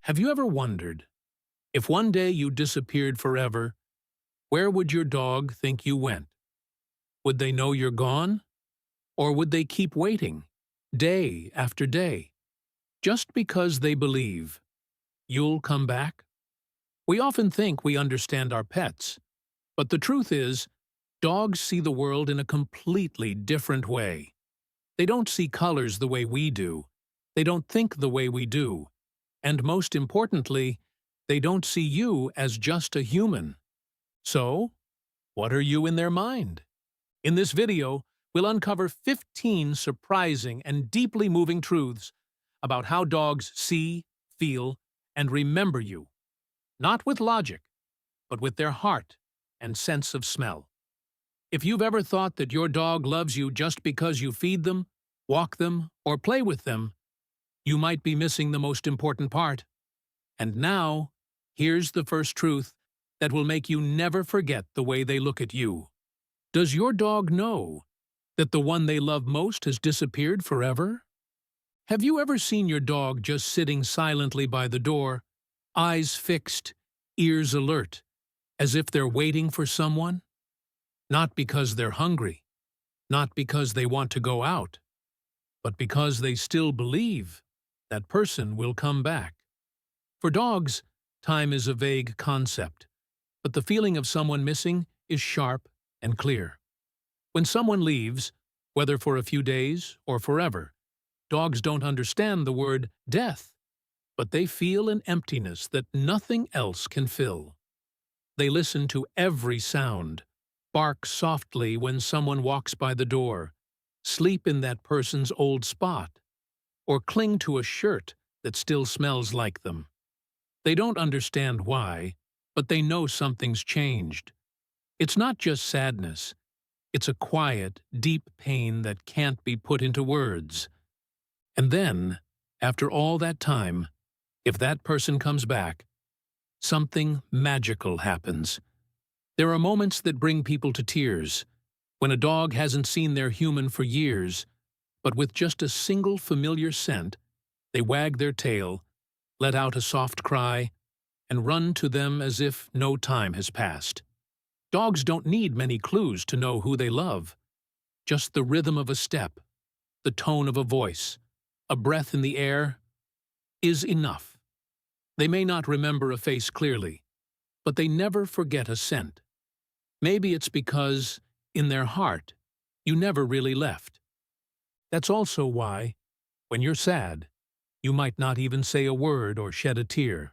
Have you ever wondered, if one day you disappeared forever, where would your dog think you went? Would they know you're gone? Or would they keep waiting, day after day, just because they believe you'll come back? We often think we understand our pets, but the truth is, dogs see the world in a completely different way. They don't see colors the way we do. They don't think the way we do. And most importantly, they don't see you as just a human. So, what are you in their mind? In this video, we'll uncover 15 surprising and deeply moving truths about how dogs see, feel, and remember you. Not with logic, but with their heart and sense of smell. If you've ever thought that your dog loves you just because you feed them, walk them, or play with them, you might be missing the most important part. And now, here's the first truth that will make you never forget the way they look at you. Does your dog know that the one they love most has disappeared forever? Have you ever seen your dog just sitting silently by the door, eyes fixed, ears alert, as if they're waiting for someone? Not because they're hungry, not because they want to go out, but because they still believe that person will come back. For dogs, time is a vague concept, but the feeling of someone missing is sharp and clear. When someone leaves, whether for a few days or forever, dogs don't understand the word death, but they feel an emptiness that nothing else can fill. They listen to every sound, bark softly when someone walks by the door, sleep in that person's old spot, or cling to a shirt that still smells like them. They don't understand why, but they know something's changed. It's not just sadness. It's a quiet, deep pain that can't be put into words. And then, after all that time, if that person comes back, something magical happens. There are moments that bring people to tears, when a dog hasn't seen their human for years, but with just a single familiar scent, they wag their tail, let out a soft cry, and run to them as if no time has passed. Dogs don't need many clues to know who they love. Just the rhythm of a step, the tone of a voice, a breath in the air is enough. They may not remember a face clearly, but they never forget a scent. Maybe it's because, in their heart, you never really left. That's also why, when you're sad, you might not even say a word or shed a tear.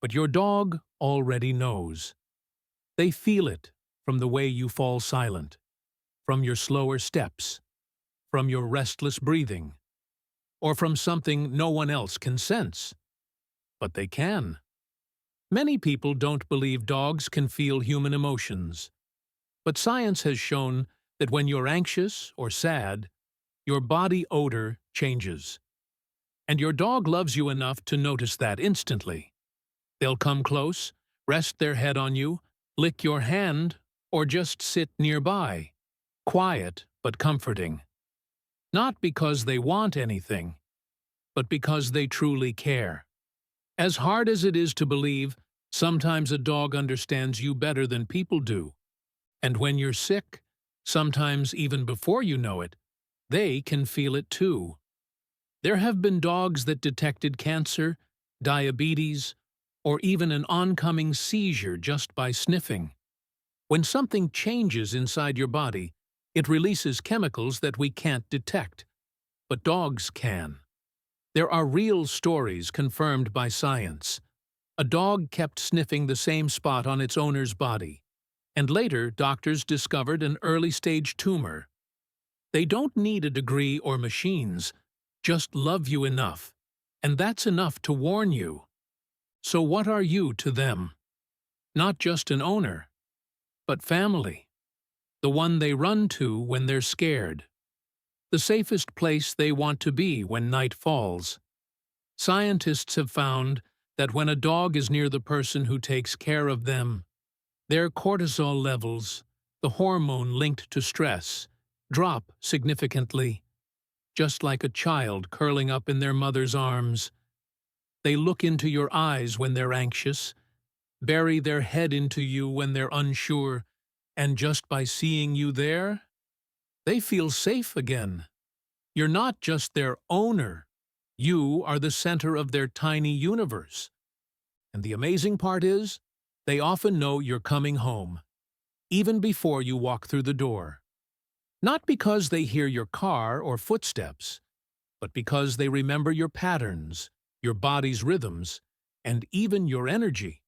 But your dog already knows. They feel it from the way you fall silent, from your slower steps, from your restless breathing, or from something no one else can sense. But they can. Many people don't believe dogs can feel human emotions. But science has shown that when you're anxious or sad, your body odor changes. And your dog loves you enough to notice that instantly. They'll come close, rest their head on you, lick your hand, or just sit nearby, quiet but comforting. Not because they want anything, but because they truly care. As hard as it is to believe, sometimes a dog understands you better than people do. And when you're sick, sometimes even before you know it, they can feel it too. There have been dogs that detected cancer, diabetes, or even an oncoming seizure just by sniffing. When something changes inside your body, it releases chemicals that we can't detect, but dogs can. There are real stories confirmed by science. A dog kept sniffing the same spot on its owner's body, and later doctors discovered an early-stage tumor. They don't need a degree or machines, just love you enough, and that's enough to warn you. So what are you to them? Not just an owner, but family. The one they run to when they're scared. The safest place they want to be when night falls. Scientists have found that when a dog is near the person who takes care of them, their cortisol levels, the hormone linked to stress, drop significantly, just like a child curling up in their mother's arms. They look into your eyes when they're anxious, bury their head into you when they're unsure, and just by seeing you there, they feel safe again. You're not just their owner. You are the center of their tiny universe. And the amazing part is, they often know you're coming home, even before you walk through the door. Not because they hear your car or footsteps, but because they remember your patterns, your body's rhythms, and even your energy.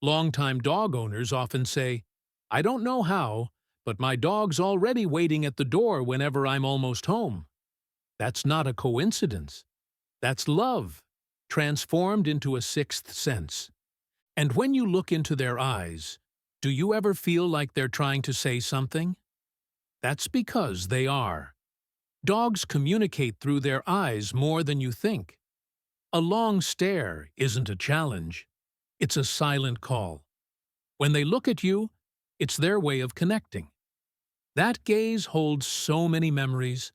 Longtime dog owners often say, "I don't know how, but my dog's already waiting at the door whenever I'm almost home." That's not a coincidence. That's love, transformed into a sixth sense. And when you look into their eyes, do you ever feel like they're trying to say something? That's because they are. Dogs communicate through their eyes more than you think. A long stare isn't a challenge. It's a silent call. When they look at you, it's their way of connecting. That gaze holds so many memories.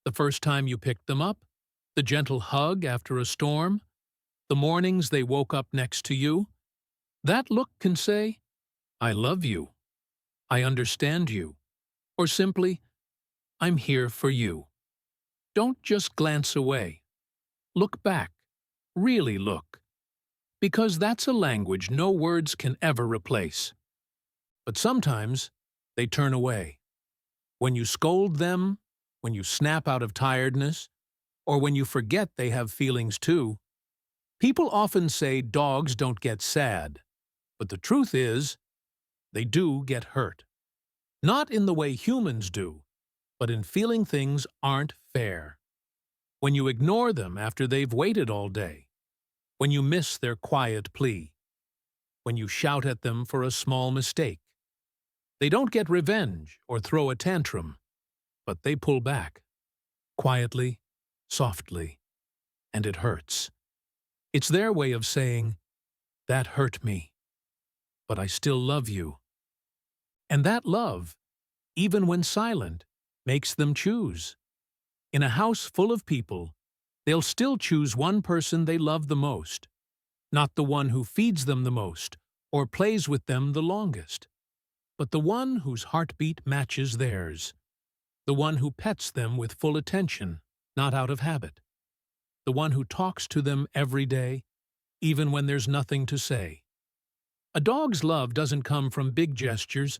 The first time you picked them up, the gentle hug after a storm, the mornings they woke up next to you. That look can say, "I love you," "I understand you," or simply, "I'm here for you." Don't just glance away. Look back. Really look. Because that's a language no words can ever replace. But sometimes they turn away. When you scold them, when you snap out of tiredness, or when you forget they have feelings too, people often say dogs don't get sad. But the truth is, they do get hurt. Not in the way humans do, but in feeling things aren't fair. When you ignore them after they've waited all day. When you miss their quiet plea. When you shout at them for a small mistake. They don't get revenge or throw a tantrum, but they pull back. Quietly, softly, and it hurts. It's their way of saying, "That hurt me, but I still love you." And that love, even when silent, makes them choose. In a house full of people, they'll still choose one person they love the most, not the one who feeds them the most or plays with them the longest, but the one whose heartbeat matches theirs, the one who pets them with full attention, not out of habit, the one who talks to them every day, even when there's nothing to say. A dog's love doesn't come from big gestures,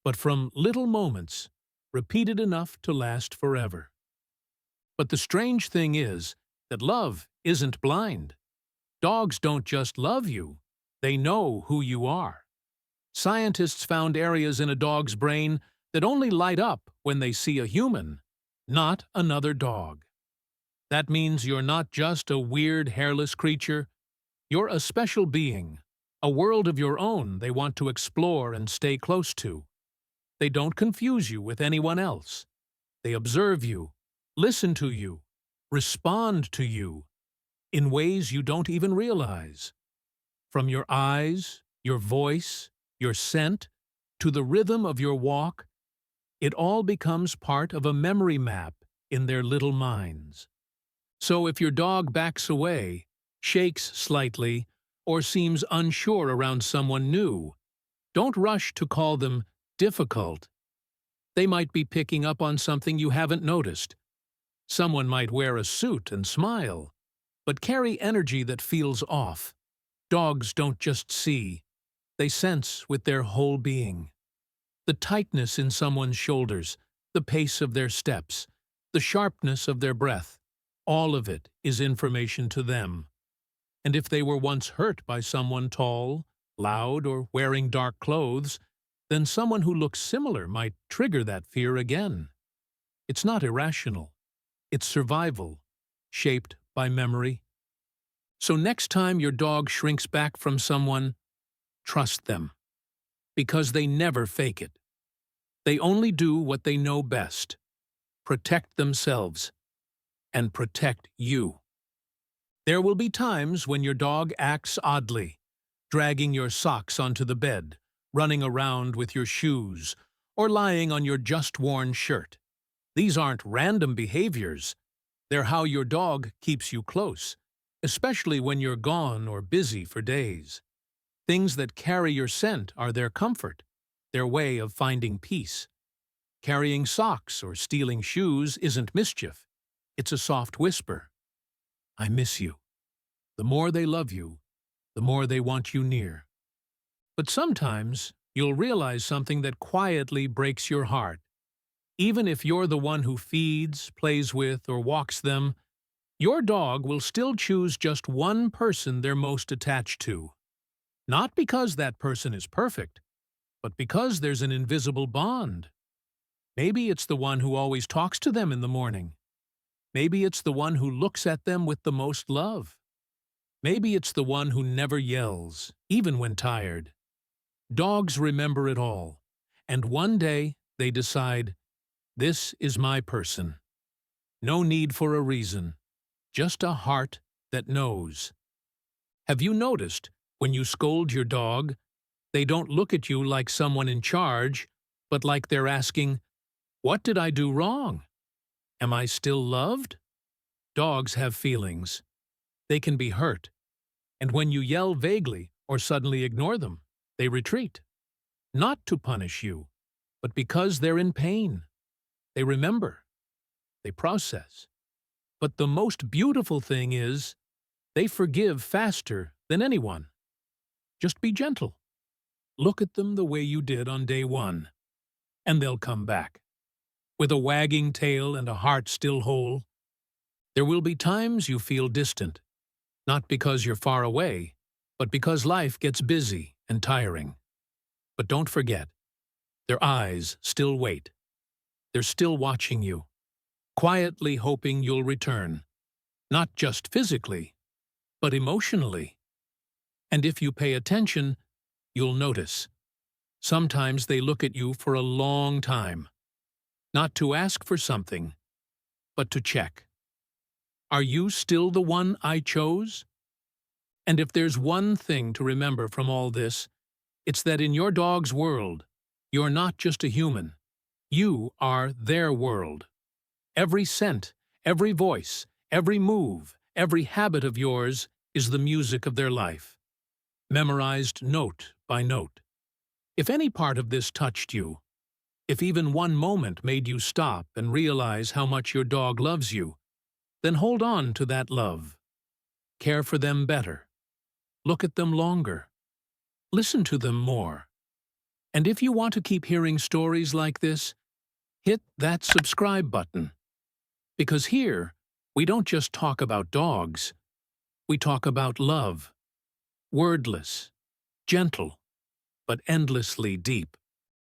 but from little moments, repeated enough to last forever. But the strange thing is that love isn't blind. Dogs don't just love you, they know who you are. Scientists found areas in a dog's brain that only light up when they see a human, not another dog. That means you're not just a weird, hairless creature. You're a special being, a world of your own they want to explore and stay close to. They don't confuse you with anyone else. They observe you, listen to you, respond to you, in ways you don't even realize. From your eyes, your voice, your scent, to the rhythm of your walk, it all becomes part of a memory map in their little minds. So if your dog backs away, shakes slightly, or seems unsure around someone new, don't rush to call them difficult. They might be picking up on something you haven't noticed. Someone might wear a suit and smile, but carry energy that feels off. Dogs don't just see, they sense with their whole being. The tightness in someone's shoulders, the pace of their steps, the sharpness of their breath, all of it is information to them. And if they were once hurt by someone tall, loud, or wearing dark clothes, then someone who looks similar might trigger that fear again. It's not irrational. It's survival, shaped by memory. So next time your dog shrinks back from someone, trust them. Because they never fake it. They only do what they know best. Protect themselves. And protect you. There will be times when your dog acts oddly, dragging your socks onto the bed, running around with your shoes, or lying on your just-worn shirt. These aren't random behaviors. They're how your dog keeps you close, especially when you're gone or busy for days. Things that carry your scent are their comfort, their way of finding peace. Carrying socks or stealing shoes isn't mischief. It's a soft whisper. I miss you. The more they love you, the more they want you near. But sometimes you'll realize something that quietly breaks your heart. Even if you're the one who feeds, plays with, or walks them, your dog will still choose just one person they're most attached to. Not because that person is perfect, but because there's an invisible bond. Maybe it's the one who always talks to them in the morning. Maybe it's the one who looks at them with the most love. Maybe it's the one who never yells, even when tired. Dogs remember it all, and one day they decide, this is my person. No need for a reason, just a heart that knows. Have you noticed, when you scold your dog, they don't look at you like someone in charge, but like they're asking, what did I do wrong? Am I still loved? Dogs have feelings. They can be hurt. And when you yell vaguely or suddenly ignore them, they retreat. Not to punish you, but because they're in pain. They remember. They process. But the most beautiful thing is, they forgive faster than anyone. Just be gentle. Look at them the way you did on day one, and they'll come back. With a wagging tail and a heart still whole. There will be times you feel distant, not because you're far away, but because life gets busy and tiring. But don't forget, their eyes still wait. They're still watching you, quietly hoping you'll return, not just physically, but emotionally. And if you pay attention, you'll notice. Sometimes they look at you for a long time, not to ask for something, but to check. Are you still the one I chose? And if there's one thing to remember from all this, it's that in your dog's world, you're not just a human. You are their world. Every scent, every voice, every move, every habit of yours is the music of their life, memorized note by note. If any part of this touched you, if even one moment made you stop and realize how much your dog loves you, then hold on to that love. Care for them better. Look at them longer. Listen to them more. And if you want to keep hearing stories like this, hit that subscribe button. Because here, we don't just talk about dogs. We talk about love. Wordless, gentle, but endlessly deep.